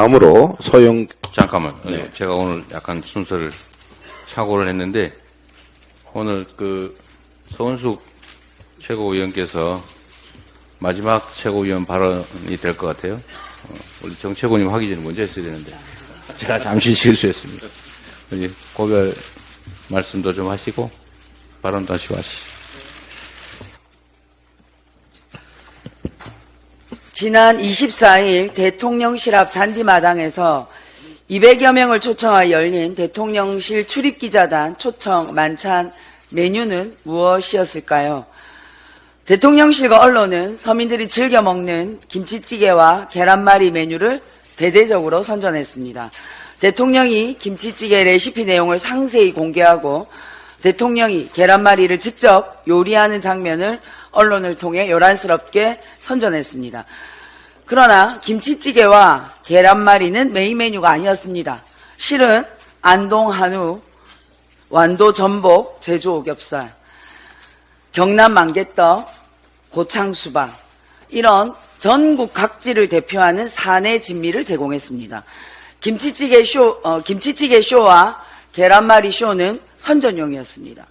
다음으로 소영. 잠깐만. 네. 제가 오늘 약간 순서를 착오를 했는데, 오늘 서은숙 최고위원께서 마지막 최고위원 발언이 될 것 같아요. 우리 정 최고님 하기 전에 먼저 했어야 되는데, 제가 잠시 실수했습니다. 이제 고별 말씀도 좀 하시고, 발언도 하시고 하시죠. 지난 24일 대통령실 앞 잔디마당에서 200여 명을 초청하여 열린 대통령실 출입기자단 초청 만찬 메뉴는 무엇이었을까요? 대통령실과 언론은 서민들이 즐겨 먹는 김치찌개와 계란말이 메뉴를 대대적으로 선전했습니다. 대통령이 김치찌개 레시피 내용을 상세히 공개하고 대통령이 계란말이를 직접 요리하는 장면을 언론을 통해 요란스럽게 선전했습니다. 그러나 김치찌개와 계란말이는 메인 메뉴가 아니었습니다. 실은 안동 한우, 완도 전복, 제주 오겹살, 경남 만개떡, 고창 수박 이런 전국 각지를 대표하는 사내 진미를 제공했습니다. 김치찌개 쇼와 계란말이 쇼는 선전용이었습니다.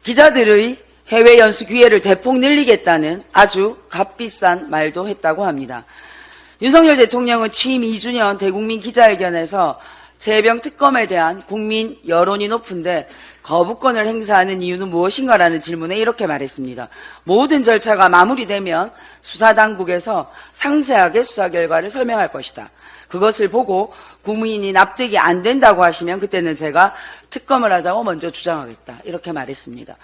기자들의 해외 연수 기회를 대폭 늘리겠다는 아주 값비싼 말도 했다고 합니다. 윤석열 대통령은 취임 2주년 대국민 기자회견에서 재해병 특검에 대한 국민 여론이 높은데 거부권을 행사하는 이유는 무엇인가라는 질문에 이렇게 말했습니다. 모든 절차가 마무리되면 수사당국에서 상세하게 수사 결과를 설명할 것이다. 그것을 보고 국민이 납득이 안 된다고 하시면 그때는 제가 특검을 하자고 먼저 주장하겠다. 이렇게 말했습니다.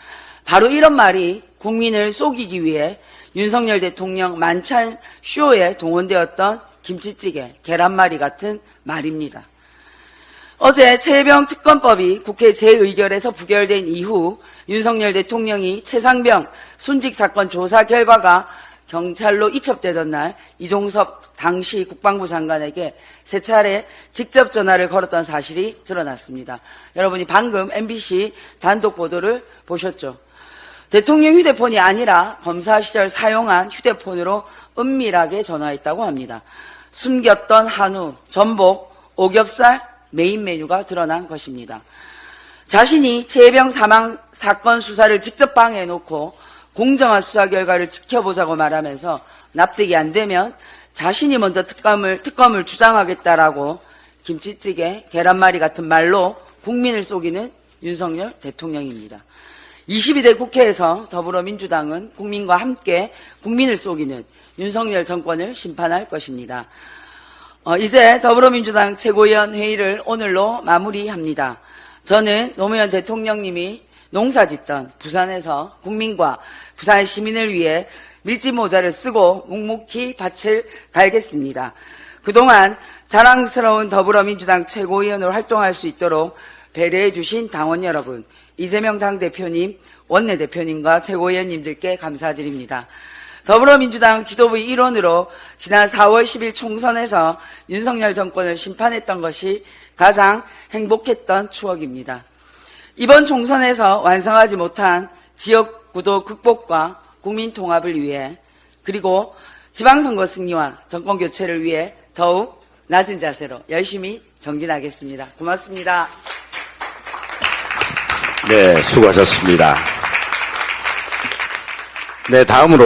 바로 이런 말이 국민을 속이기 위해 윤석열 대통령 만찬 쇼에 동원되었던 김치찌개, 계란말이 같은 말입니다. 어제 최혜병 특검법이 국회 재의결에서 부결된 이후 윤석열 대통령이 최상병 순직 사건 조사 결과가 경찰로 이첩되던 날 이종섭 당시 국방부 장관에게 세 차례 직접 전화를 걸었던 사실이 드러났습니다. 여러분이 방금 MBC 단독 보도를 보셨죠? 대통령 휴대폰이 아니라 검사 시절 사용한 휴대폰으로 은밀하게 전화했다고 합니다. 숨겼던 한우, 전복, 오겹살, 메인 메뉴가 드러난 것입니다. 자신이 최혜병 사망 사건 수사를 직접 방해해놓고 공정한 수사 결과를 지켜보자고 말하면서 납득이 안 되면 자신이 먼저 특검을 주장하겠다라고 김치찌개, 계란말이 같은 말로 국민을 속이는 윤석열 대통령입니다. 22대 국회에서 더불어민주당은 국민과 함께 국민을 속이는 윤석열 정권을 심판할 것입니다. 이제 더불어민주당 최고위원 회의를 오늘로 마무리합니다. 저는 노무현 대통령님이 농사짓던 부산에서 국민과 부산 시민을 위해 밀짚모자를 쓰고 묵묵히 밭을 갈겠습니다. 그동안 자랑스러운 더불어민주당 최고위원으로 활동할 수 있도록 배려해 주신 당원 여러분, 이재명 당대표님, 원내대표님과 최고위원님들께 감사드립니다. 더불어민주당 지도부의 일원으로 지난 4월 10일 총선에서 윤석열 정권을 심판했던 것이 가장 행복했던 추억입니다. 이번 총선에서 완성하지 못한 지역구도 극복과 국민 통합을 위해 그리고 지방선거 승리와 정권교체를 위해 더욱 낮은 자세로 열심히 정진하겠습니다. 고맙습니다. 네, 수고하셨습니다. 네, 다음으로